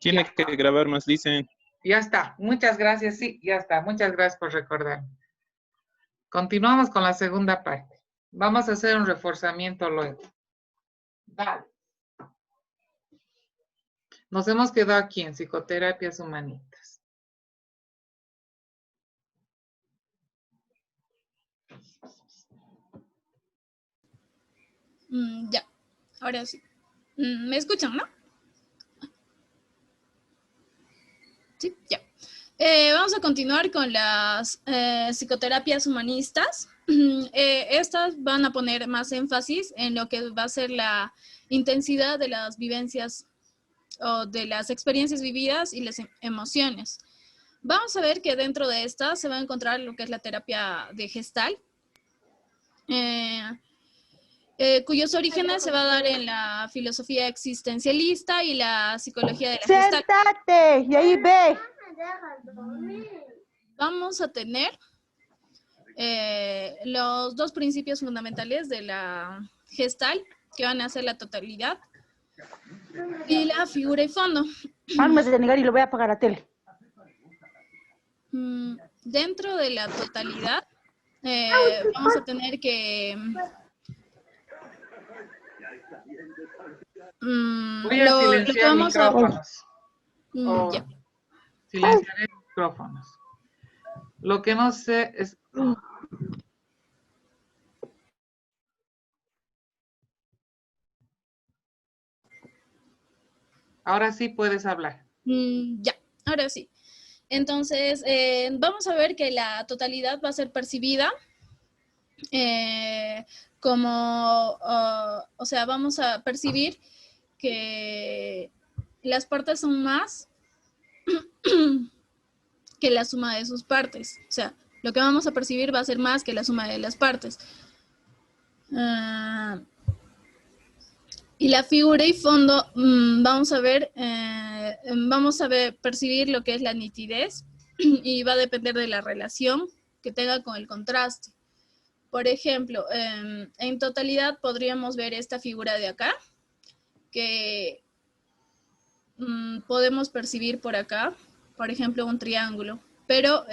Tiene Ya. que grabar más, dicen. Ya está. Muchas gracias. Sí, ya está. Muchas gracias por recordar. Continuamos con la segunda parte. Vamos a hacer un reforzamiento luego. Dale. Nos hemos quedado aquí en psicoterapias humanitas. Ya, ahora sí. ¿Me escuchan, no? Sí, ya. Vamos a continuar con las psicoterapias humanistas. Estas van a poner más énfasis en lo que va a ser la intensidad de las vivencias o de las experiencias vividas y las emociones. Vamos a ver que dentro de esta se va a encontrar lo que es la terapia de Gestalt, cuyos orígenes se va a dar en la filosofía existencialista y la psicología de la Gestalt. ¡Siéntate! Y ahí ve. Vamos a tener los dos principios fundamentales de la Gestalt, que van a ser la totalidad y la figura y fondo. Vamos a negar y lo voy a apagar la tele. Dentro de la totalidad, vamos a tener que... Voy a silenciar micrófonos. Ya. Silenciaré micrófonos. Lo que no sé es... Ahora sí puedes hablar. Ya, ahora sí. Entonces, vamos a ver que la totalidad va a ser percibida como, o sea, vamos a percibir que las partes son más que la suma de sus partes. O sea, lo que vamos a percibir va a ser más que la suma de las partes. Y la figura y fondo, vamos a ver, percibir lo que es la nitidez y va a depender de la relación que tenga con el contraste. Por ejemplo, en totalidad podríamos ver esta figura de acá, que podemos percibir por acá, por ejemplo, un triángulo, pero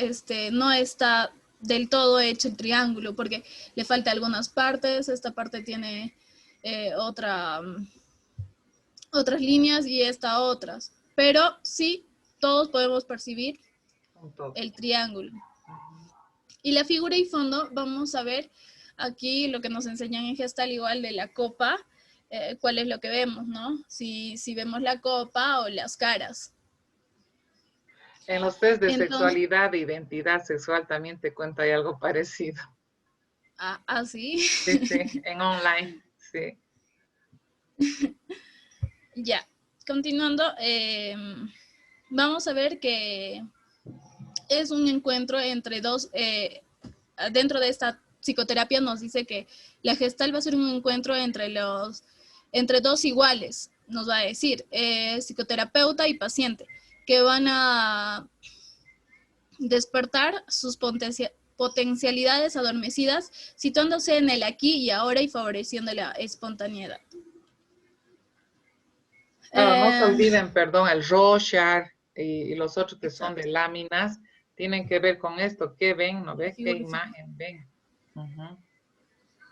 no está del todo hecho el triángulo porque le falta algunas partes, esta parte tiene otras líneas y esta otras, pero sí todos podemos percibir el triángulo. Y la figura y fondo, vamos a ver aquí lo que nos enseñan en Gestalt igual de la copa, cuál es lo que vemos, ¿no? Si vemos la copa o las caras. En los test de sexualidad e identidad sexual también te cuento, hay algo parecido. ¿Ah, sí? Sí, en online, sí. Ya, continuando, vamos a ver que es un encuentro entre dos, dentro de esta psicoterapia nos dice que la Gestalt va a ser un encuentro entre dos iguales, nos va a decir, psicoterapeuta y paciente, que van a despertar sus potencialidades adormecidas, situándose en el aquí y ahora y favoreciendo la espontaneidad. No se olviden, perdón, el Rorschach y los otros que son de láminas, tienen que ver con esto. ¿Qué ven? ¿No ves? ¿Qué imagen ven?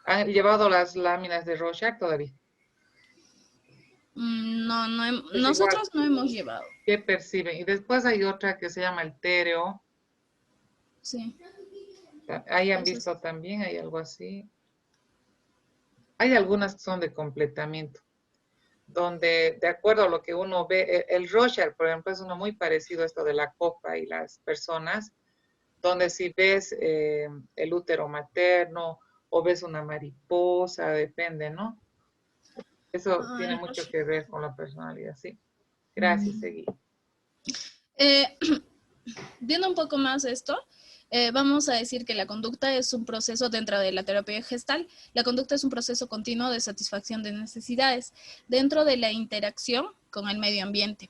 ¿Han llevado las láminas de Rorschach todavía? No, Pues nosotros igual, no hemos llevado. ¿qué perciben? Y después hay otra que se llama el Tereo. Sí. Ahí han visto también, hay algo así. Hay algunas que son de completamiento, donde de acuerdo a lo que uno ve, el Rorschach, por ejemplo, es uno muy parecido a esto de la copa y las personas, donde si ves el útero materno o ves una mariposa, depende, ¿no? Eso tiene mucho que ver con la personalidad, sí. Gracias, seguí. Viendo un poco más esto, vamos a decir que la conducta es un proceso dentro de la terapia Gestalt. La conducta es un proceso continuo de satisfacción de necesidades dentro de la interacción con el medio ambiente.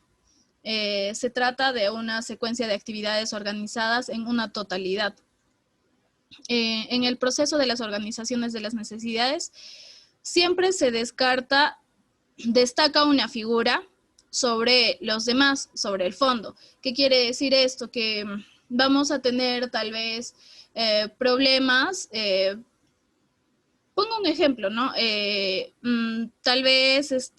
Se trata de una secuencia de actividades organizadas en una totalidad. En el proceso de las organizaciones de las necesidades, siempre se destaca una figura sobre los demás, sobre el fondo. ¿Qué quiere decir esto? Que vamos a tener tal vez problemas. Pongo un ejemplo, ¿no? Tal vez,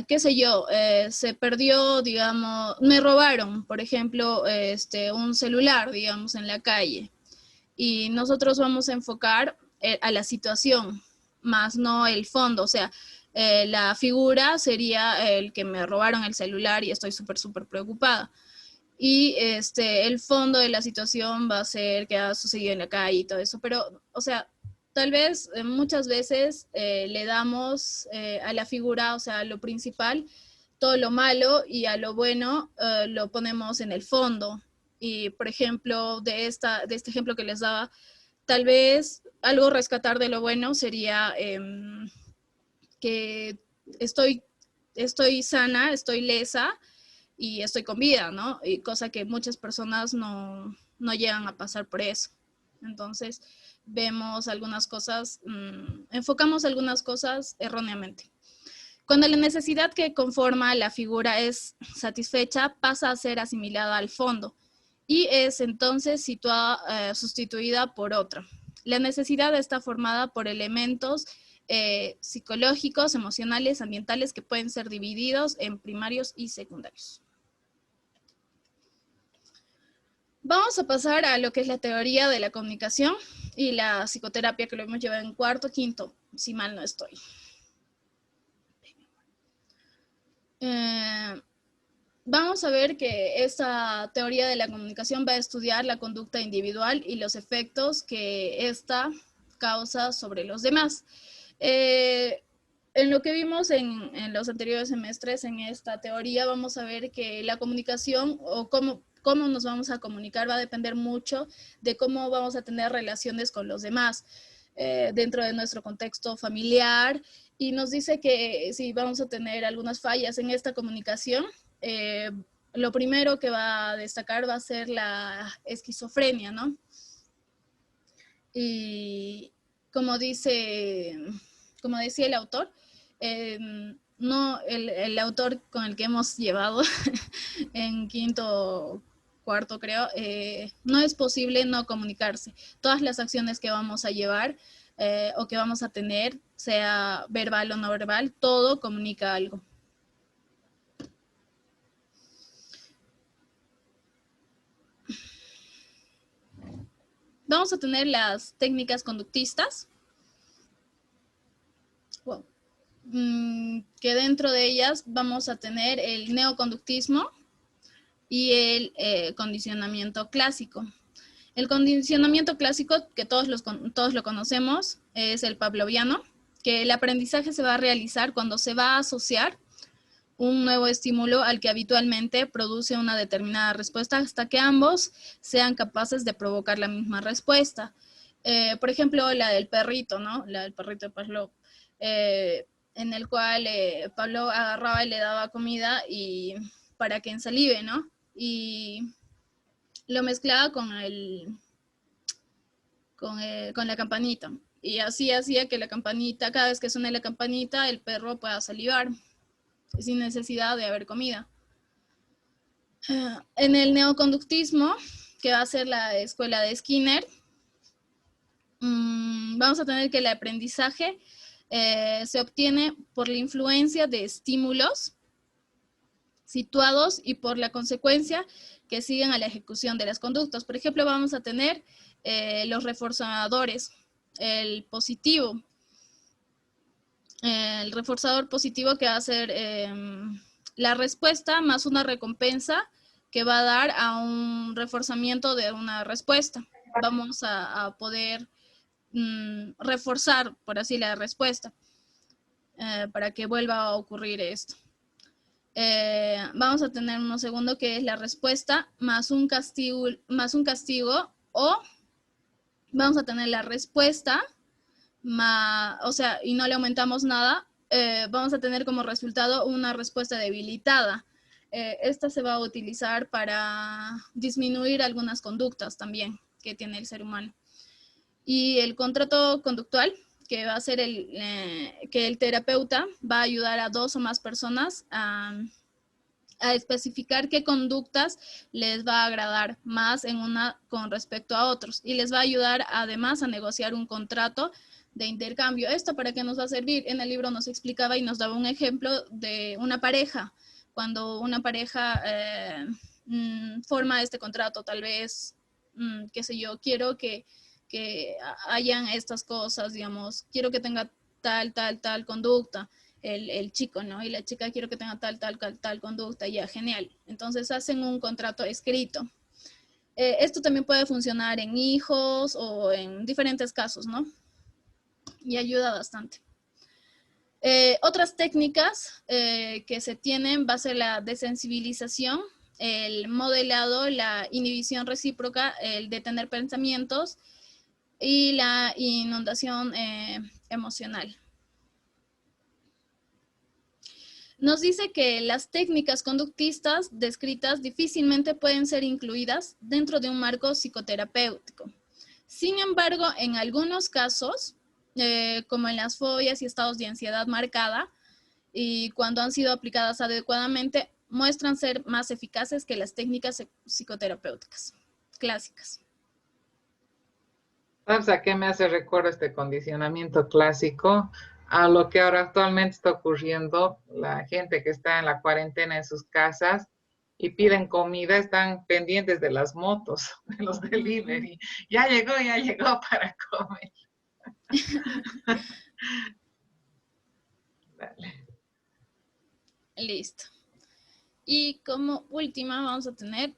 qué sé yo, se perdió, digamos, me robaron, por ejemplo, un celular, digamos, en la calle. Y nosotros vamos a enfocar a la situación, más no el fondo. O sea, la figura sería el que me robaron el celular y estoy súper preocupada. Y el fondo de la situación va a ser que ha sucedido en la calle y todo eso. Pero, o sea, tal vez muchas veces le damos a la figura, o sea, a lo principal, todo lo malo, y a lo bueno lo ponemos en el fondo. Y, por ejemplo, de este ejemplo que les daba, tal vez algo rescatar de lo bueno sería que estoy sana, estoy lesa y estoy con vida, ¿no? Y cosa que muchas personas no llegan a pasar por eso. Entonces, vemos algunas cosas, enfocamos algunas cosas erróneamente. Cuando la necesidad que conforma la figura es satisfecha, pasa a ser asimilada al fondo y es entonces sustituida por otra. La necesidad está formada por elementos psicológicos, emocionales, ambientales, que pueden ser divididos en primarios y secundarios. Vamos a pasar a lo que es la teoría de la comunicación y la psicoterapia, que lo hemos llevado en cuarto, quinto, si mal no estoy. Vamos a ver que esta teoría de la comunicación va a estudiar la conducta individual y los efectos que ésta causa sobre los demás. En lo que vimos en los anteriores semestres, en esta teoría, vamos a ver que la comunicación o cómo nos vamos a comunicar va a depender mucho de cómo vamos a tener relaciones con los demás dentro de nuestro contexto familiar, y nos dice que si vamos a tener algunas fallas en esta comunicación, lo primero que va a destacar va a ser la esquizofrenia, ¿no? Y como decía el autor, no, el autor con el que hemos llevado en quinto, cuarto creo, no es posible no comunicarse. Todas las acciones que vamos a llevar o que vamos a tener, sea verbal o no verbal, todo comunica algo. Vamos a tener las técnicas conductistas, que dentro de ellas vamos a tener el neoconductismo y el condicionamiento clásico. El condicionamiento clásico, que todos lo conocemos, es el pavloviano, que el aprendizaje se va a realizar cuando se va a asociar un nuevo estímulo al que habitualmente produce una determinada respuesta hasta que ambos sean capaces de provocar la misma respuesta. Por ejemplo, la del perrito, ¿no? La del perrito de Pavlov, en el cual Pavlov agarraba y le daba comida y para que ensalive, ¿no? Y lo mezclaba con la campanita. Y así hacía que la campanita, cada vez que suene la campanita, el perro pueda salivar sin necesidad de haber comida. En el neoconductismo, que va a ser la escuela de Skinner, vamos a tener que el aprendizaje se obtiene por la influencia de estímulos situados y por la consecuencia que siguen a la ejecución de las conductas. Por ejemplo, vamos a tener los reforzadores, el positivo. El reforzador positivo, que va a ser la respuesta más una recompensa que va a dar a un reforzamiento de una respuesta. Vamos a poder reforzar, por así, la respuesta para que vuelva a ocurrir esto. Vamos a tener uno segundo, que es la respuesta más un castigo, o vamos a tener la respuesta más, o sea, y no le aumentamos nada, vamos a tener como resultado una respuesta debilitada. Esta se va a utilizar para disminuir algunas conductas también que tiene el ser humano. Y el contrato conductual, que va a ser que el terapeuta va a ayudar a 2 o más personas a especificar qué conductas les va a agradar más en una con respecto a otros y les va a ayudar además a negociar un contrato de intercambio. ¿Esto para qué nos va a servir? En el libro nos explicaba y nos daba un ejemplo de una pareja. Cuando una pareja forma este contrato, tal vez, qué sé yo, quiero que hayan estas cosas, digamos, quiero que tenga tal conducta, el chico, ¿no? Y la chica quiero que tenga tal conducta, ya, genial. Entonces hacen un contrato escrito. Esto también puede funcionar en hijos o en diferentes casos, ¿no? Y ayuda bastante. Otras técnicas que se tienen va a ser la desensibilización, el modelado, la inhibición recíproca, el detener pensamientos y la inundación emocional. Nos dice que las técnicas conductistas descritas difícilmente pueden ser incluidas dentro de un marco psicoterapéutico. Sin embargo, en algunos casos, como en las fobias y estados de ansiedad marcada, y cuando han sido aplicadas adecuadamente, muestran ser más eficaces que las técnicas psicoterapéuticas clásicas. ¿Sabes a qué me hace recuerdo este condicionamiento clásico? A lo que ahora actualmente está ocurriendo, la gente que está en la cuarentena en sus casas y piden comida, están pendientes de las motos, de los delivery. Ya llegó para comer. Dale. Listo. Y como última vamos a tener,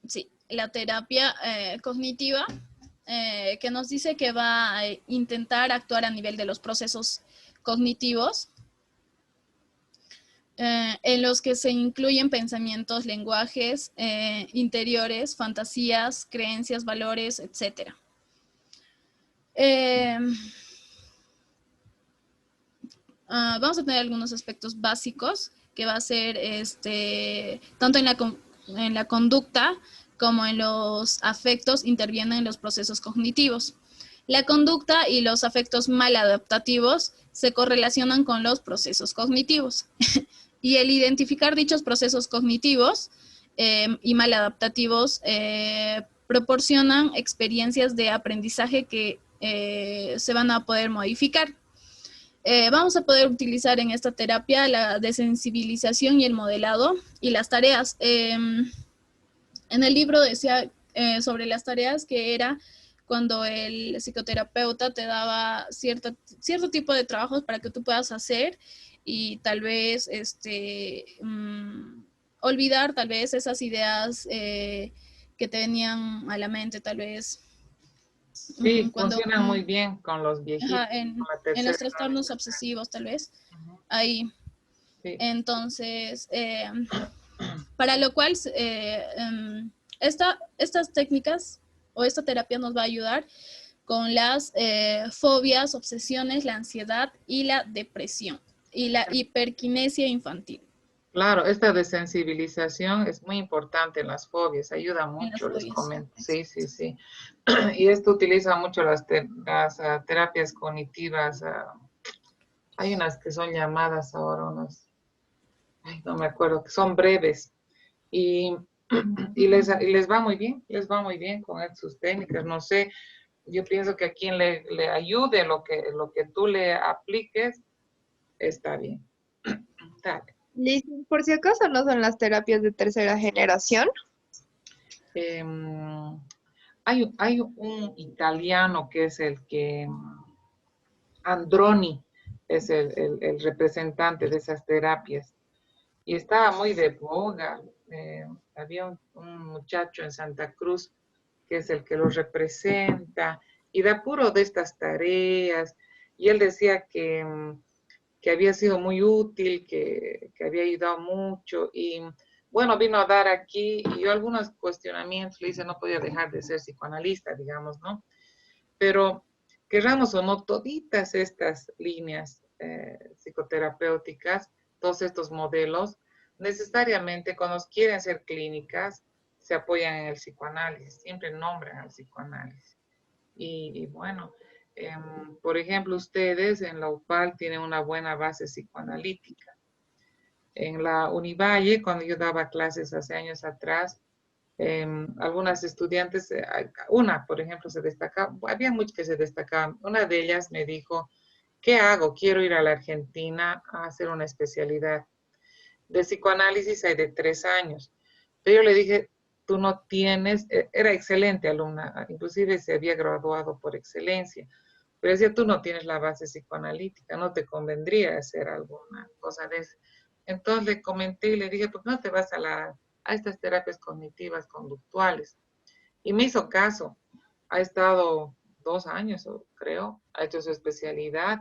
sí, la terapia cognitiva, que nos dice que va a intentar actuar a nivel de los procesos cognitivos, en los que se incluyen pensamientos, lenguajes interiores, fantasías, creencias, valores, etc. Vamos a tener algunos aspectos básicos que va a ser tanto en la conducta como en los afectos intervienen en los procesos cognitivos. La conducta y los afectos maladaptativos se correlacionan con los procesos cognitivos. Y el identificar dichos procesos cognitivos y maladaptativos proporcionan experiencias de aprendizaje que se van a poder modificar. Vamos a poder utilizar en esta terapia la desensibilización y el modelado y las tareas. En el libro decía sobre las tareas que era cuando el psicoterapeuta te daba cierto tipo de trabajos para que tú puedas hacer y tal vez olvidar tal vez esas ideas que te venían a la mente, tal vez. Sí, funcionan muy bien con los viejitos, Ajá, en con la los tercera trastornos edad. obsesivos, tal vez. Ujú. Ahí. Sí. Entonces, para lo cual, estas técnicas o esta terapia nos va a ayudar con las fobias, obsesiones, la ansiedad y la depresión y la hiperquinesia infantil. Claro, esta desensibilización es muy importante en las fobias, ayuda En las mucho, les fobias. comento. Sí, sí, sí. Y esto utiliza mucho las terapias cognitivas. Hay unas que son llamadas ahora, ay, no me acuerdo, que son breves. Y, y les va muy bien, les va muy bien con sus técnicas. No sé, yo pienso que a quien le ayude lo que tú le apliques, está bien. Dale. Listo. Por si acaso no son las terapias de tercera generación. Em, hay un italiano que es el que, Androni, es el representante de esas terapias. Y estaba muy de boga. Había un muchacho en Santa Cruz que es el que lo representa y da puro de estas tareas. Y él decía que había sido muy útil, que había ayudado mucho. Y bueno, vino a dar aquí y yo algunos cuestionamientos le hice, no podía dejar de ser psicoanalista, digamos, ¿no? Pero querramos o no, toditas estas líneas psicoterapéuticas, todos estos modelos, necesariamente cuando quieren ser clínicas, se apoyan en el psicoanálisis, siempre nombran al psicoanálisis. Y bueno, Por ejemplo, ustedes en la UPAL tienen una buena base psicoanalítica. En la Univalle, cuando yo daba clases hace años atrás, algunas estudiantes, una, por ejemplo, se destacaba, había muchas que se destacaban. Una de ellas me dijo, ¿qué hago? Quiero ir a la Argentina a hacer una especialidad. De psicoanálisis hay de 3 años. Pero yo le dije, tú no tienes, era excelente alumna, inclusive se había graduado por excelencia. Pero decía, tú no tienes la base psicoanalítica, no te convendría hacer alguna cosa de eso. Entonces le comenté y le dije, ¿por qué no te vas a estas terapias cognitivas conductuales? Y me hizo caso. Ha estado 2 años, creo, ha hecho su especialidad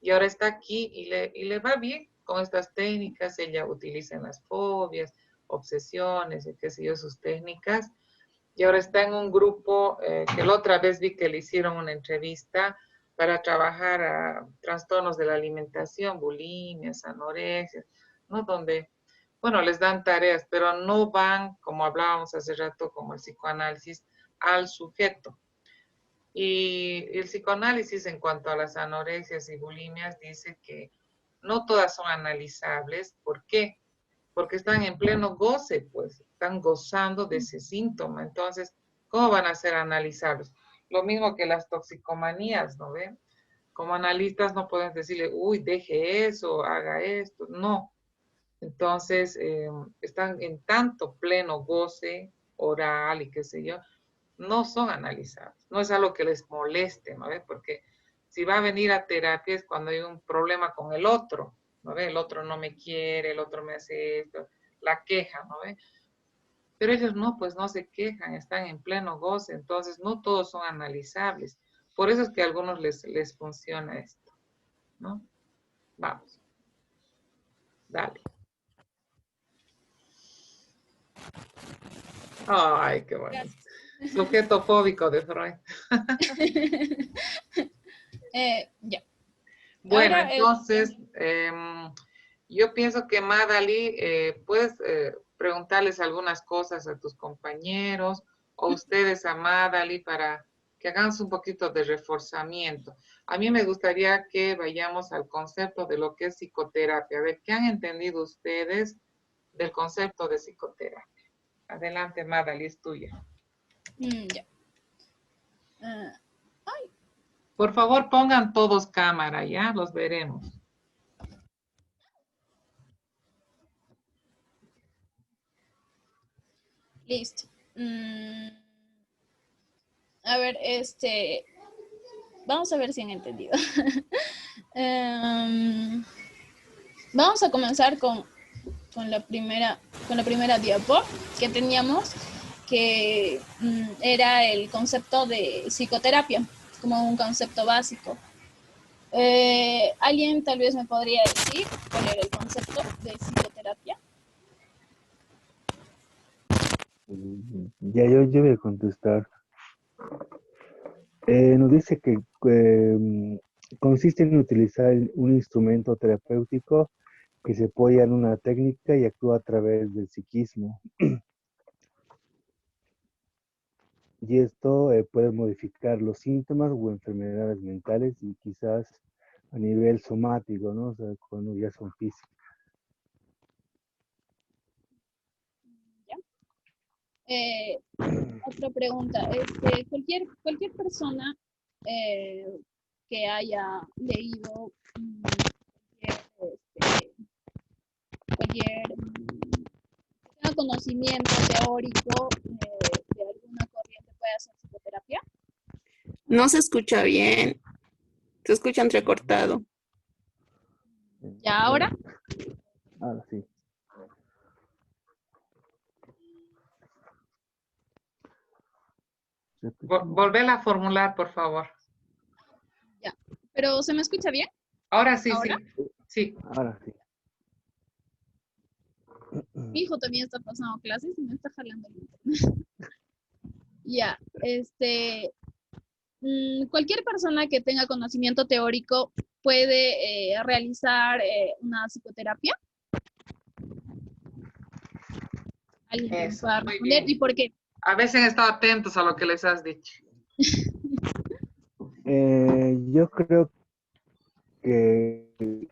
y ahora está aquí y le va bien con estas técnicas. Ella utiliza en las fobias, obsesiones, y qué sé yo, sus técnicas. Y ahora está en un grupo que la otra vez vi que le hicieron una entrevista para trabajar a trastornos de la alimentación, bulimias, anorexia, ¿no? Donde, bueno, les dan tareas, pero no van, como hablábamos hace rato, como el psicoanálisis, al sujeto. Y el psicoanálisis en cuanto a las anorexias y bulimias dice que no todas son analizables. ¿Por qué? Porque están en pleno goce, pues, están gozando de ese síntoma. Entonces, ¿cómo van a ser analizables? Lo mismo que las toxicomanías, ¿no ven? Como analistas no pueden decirle, uy, deje eso, haga esto. No. Entonces, están en tanto pleno goce oral y qué sé yo, no son analizables. No es algo que les moleste, ¿no ves? Porque si va a venir a terapia es cuando hay un problema con el otro, ¿no ves? El otro no me quiere, el otro me hace esto, la queja, ¿no ves? Pero ellos no, pues no se quejan, están en pleno goce, entonces no todos son analizables. Por eso es que a algunos les funciona esto, ¿no? Vamos. Dale. Ay, qué bueno. Sujeto fóbico de Freud. Ya. Bueno, Ahora, entonces, yo pienso que Madali, puedes preguntarles algunas cosas a tus compañeros o ustedes a Madali para que hagamos un poquito de reforzamiento. A mí me gustaría que vayamos al concepto de lo que es psicoterapia. A ver, ¿qué han entendido ustedes del concepto de psicoterapia? Adelante, Madali, es tuya. ya. Por favor, pongan todos cámara, ¿ya? Los veremos. Listo. A ver, vamos a ver si han entendido. Vamos a comenzar con la primera diapo que teníamos, que era el concepto de psicoterapia, como un concepto básico. ¿Alguien tal vez me podría decir cuál era el concepto de psicoterapia? Ya yo voy a contestar. Nos dice que consiste en utilizar un instrumento terapéutico que se apoya en una técnica y actúa a través del psiquismo. Y esto puede modificar los síntomas o enfermedades mentales y quizás a nivel somático, ¿no? O sea, cuando ya son físicas. Otra pregunta, cualquier persona que haya leído cualquier tenga conocimiento teórico de alguna corriente puede hacer psicoterapia. No se escucha bien. Se escucha entrecortado. ¿Ya ahora? Ahora sí. Volver a formular, por favor. Ya. ¿Pero se me escucha bien? Ahora sí, ¿Ahora? sí. Sí. Ahora sí. Mi hijo también está pasando clases y me está jalando el internet. Ya, cualquier persona que tenga conocimiento teórico puede realizar una psicoterapia. ¿Alguien que me pueda responder? ¿Y por qué? A veces han estado atentos a lo que les has dicho. Yo creo que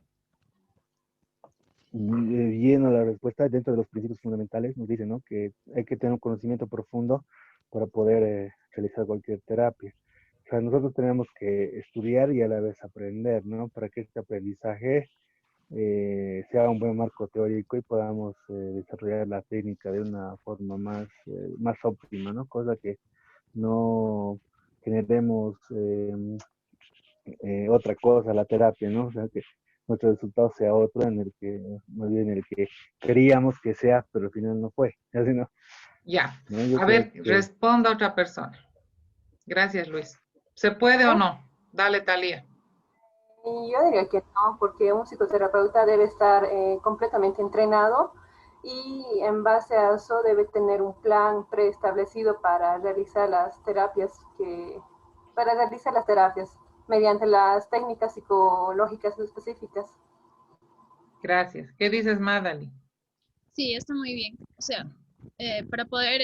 lleno la respuesta dentro de los principios fundamentales nos dice, ¿no? Que hay que tener un conocimiento profundo para poder realizar cualquier terapia. O sea, nosotros tenemos que estudiar y a la vez aprender, ¿no? Para que este aprendizaje sea un buen marco teórico y podamos desarrollar la técnica de una forma más óptima, ¿no? Cosa que no generemos otra cosa, la terapia, ¿no? O sea, que nuestro resultado sea otro en el que, más bien el que queríamos que sea, pero al final no fue. Así no. Ya. ¿No? Yo A creo ver, que responda otra persona. Gracias, Luis. ¿Se puede o no? Dale, Talía. Y yo diría que no, porque un psicoterapeuta debe estar completamente entrenado y en base a eso debe tener un plan preestablecido para realizar las terapias mediante las técnicas psicológicas específicas. Gracias. ¿Qué dices, Madali? Sí, está muy bien. O sea, para poder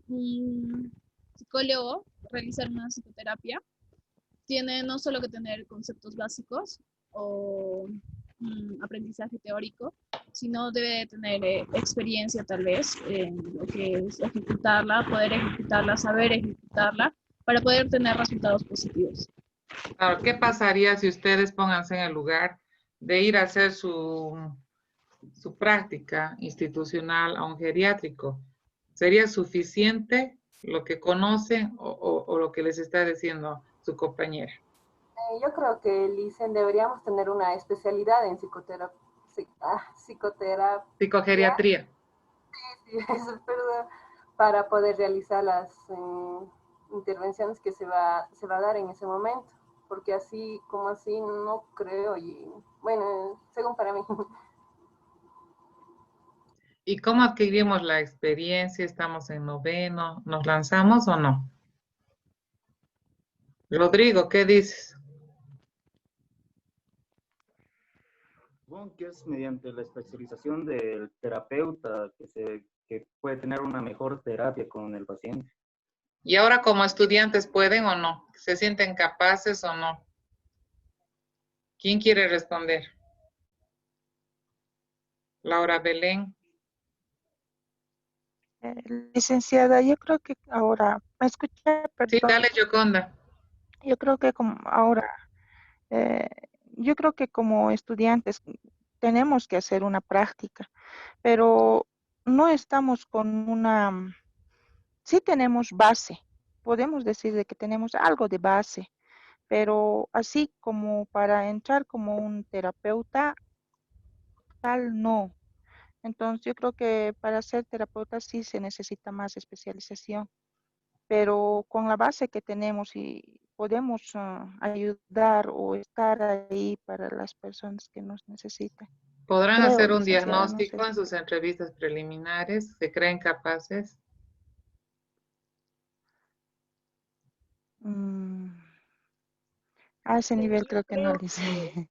un psicólogo realizar una psicoterapia, tiene no solo que tener conceptos básicos o aprendizaje teórico, sino debe tener experiencia tal vez en lo que es ejecutarla, poder ejecutarla, saber ejecutarla, para poder tener resultados positivos. Claro, ¿qué pasaría si ustedes pónganse en el lugar de ir a hacer su práctica institucional a un geriátrico? ¿Sería suficiente lo que conocen o lo que les está diciendo su compañera? Yo creo que, Licen, deberíamos tener una especialidad en psicoterapia. Psicogeriatría. Sí, eso, perdón, para poder realizar las intervenciones que se va a dar en ese momento, porque así como así no creo, y bueno, según para mí. ¿Y cómo adquirimos la experiencia? ¿Estamos en noveno? ¿Nos lanzamos o no? Rodrigo, ¿qué dices? Supongo que es mediante la especialización del terapeuta que puede tener una mejor terapia con el paciente. ¿Y ahora como estudiantes pueden o no? ¿Se sienten capaces o no? ¿Quién quiere responder? Laura Belén. Licenciada, yo creo que ahora, ¿me escucha? Sí, Perdón. dale, Yoconda. Yo creo que como ahora, eh, yo creo que como estudiantes tenemos que hacer una práctica, pero no estamos con sí tenemos base, podemos decir de que tenemos algo de base, pero así como para entrar como un terapeuta, tal no. Entonces yo creo que para ser terapeuta sí se necesita más especialización, pero con la base que tenemos y podemos ayudar o estar ahí para las personas que nos necesitan. ¿Podrán Creo, hacer un licenciada, no diagnóstico sé. en sus entrevistas preliminares? ¿Se creen capaces? A ese nivel creo que no, Creo dice.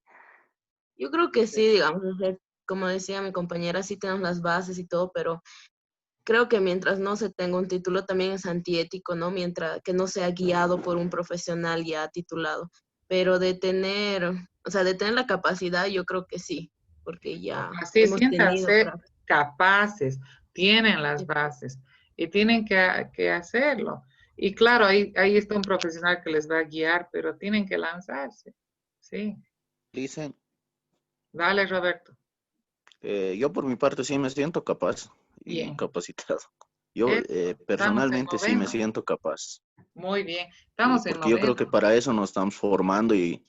Yo creo que sí, digamos, o sea, como decía mi compañera, sí tenemos las bases y todo, pero creo que mientras no se tenga un título también es antiético, ¿no? Mientras que no sea guiado por un profesional ya titulado. Pero o sea, de tener la capacidad, yo creo que sí, porque ya Así, hemos tenido siéntanse práctica. capaces, tienen las bases y tienen que hacerlo. Y claro, ahí está un profesional que les va a guiar, pero tienen que lanzarse. Sí. Dicen, Dale, Roberto. yo por mi parte sí me siento capaz y Bien. capacitado. Yo Eso, estamos en personalmente sí me noveno. siento capaz. Muy bien, estamos en Porque yo creo que noveno. para eso nos estamos formando y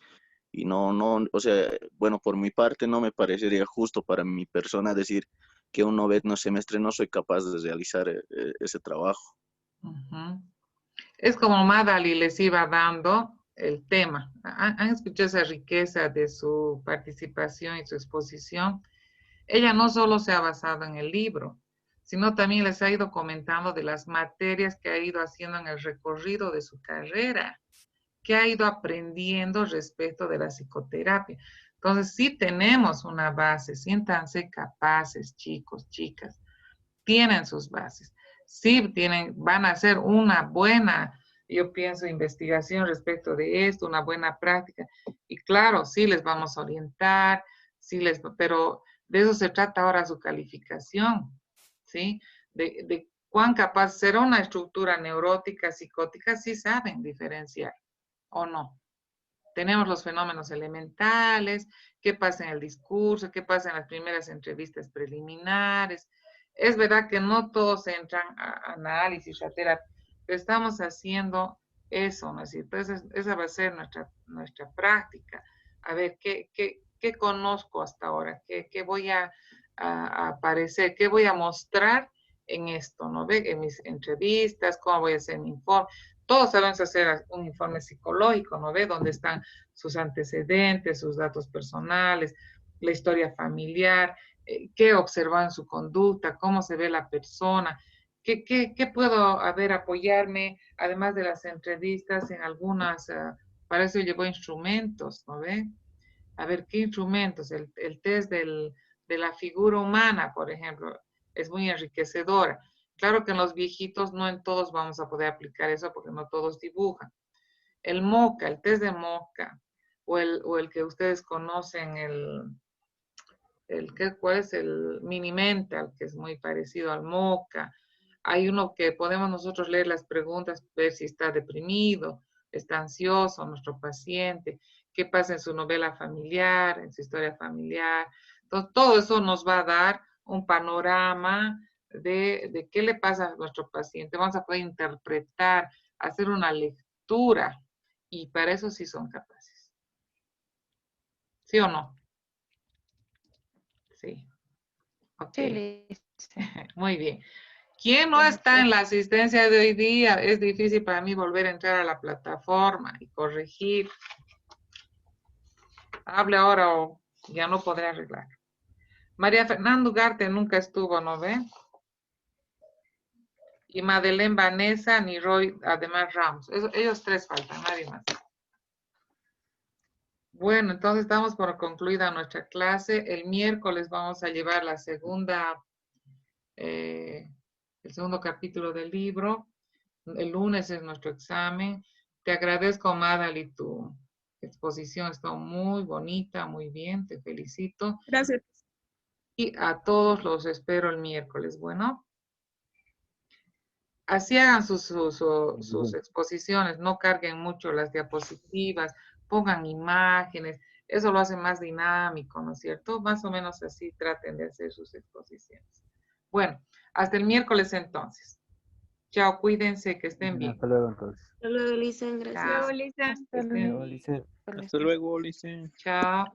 no, o sea, bueno, por mi parte no me parecería justo para mi persona decir que un noveno semestre no soy capaz de realizar ese trabajo. Ujú. Es como Madali les iba dando el tema. ¿Han escuchado esa riqueza de su participación y su exposición? Ella no solo se ha basado en el libro, sino también les ha ido comentando de las materias que ha ido haciendo en el recorrido de su carrera, que ha ido aprendiendo respecto de la psicoterapia. Entonces, sí tenemos una base, siéntanse capaces, chicos, chicas, tienen sus bases, sí van a hacer una buena yo pienso investigación respecto de esto, una buena práctica. Y claro, sí les vamos a orientar, pero de eso se trata ahora su calificación, ¿sí? De cuán capaz será una estructura neurótica, psicótica, sí saben diferenciar, ¿o no? Tenemos los fenómenos elementales, qué pasa en el discurso, qué pasa en las primeras entrevistas preliminares. Es verdad que no todos entran a análisis, a terapia, pero estamos haciendo eso, ¿no es cierto? Esa va a ser nuestra práctica. A ver, ¿qué conozco hasta ahora? ¿Qué voy a aparecer? ¿Qué voy a mostrar en esto? ¿No ve? En mis entrevistas, ¿cómo voy a hacer mi informe? Todos sabemos hacer un informe psicológico, ¿no ve? Donde están sus antecedentes, sus datos personales, la historia familiar, qué observa en su conducta, cómo se ve la persona, qué puedo apoyarme, además de las entrevistas, en algunas, para eso llevo instrumentos, ¿no ve? A ver, ¿qué instrumentos? El test de la figura humana, por ejemplo, es muy enriquecedora. Claro que en los viejitos no en todos vamos a poder aplicar eso porque no todos dibujan. El MoCA, el test de MoCA, o el que ustedes conocen, ¿cuál es? El Mini Mental, que es muy parecido al MoCA. Hay uno que podemos nosotros leer las preguntas, ver si está deprimido, está ansioso nuestro paciente, qué pasa en su novela familiar, en su historia familiar. Entonces, todo eso nos va a dar un panorama de qué le pasa a nuestro paciente. Vamos a poder interpretar, hacer una lectura, y para eso sí son capaces. ¿Sí o no? Sí. Ok. Sí, Muy bien. ¿Quién no está en la asistencia de hoy día? Es difícil para mí volver a entrar a la plataforma y corregir. Hable ahora o ya no podré arreglar. María Fernanda Ugarte nunca estuvo, ¿no ve? Y Madeleine Vanessa, ni Roy, además Ramos. Ellos tres faltan, nadie más. Bueno, entonces damos por concluida nuestra clase. El miércoles vamos a llevar la segunda, el segundo capítulo del libro. El lunes es nuestro examen. Te agradezco, Madali, tu exposición está muy bonita, muy bien, te felicito. Gracias. Y a todos los espero el miércoles. Bueno, así hagan sus exposiciones, no carguen mucho las diapositivas, pongan imágenes, eso lo hace más dinámico, ¿no es cierto? Más o menos así traten de hacer sus exposiciones. Bueno, hasta el miércoles entonces. Chao, cuídense, que estén bien. Hasta luego entonces. Hasta luego, Lisa, gracias. Chao. Luego, Lisa. Que estén bien. Hasta luego, Lice. Chao.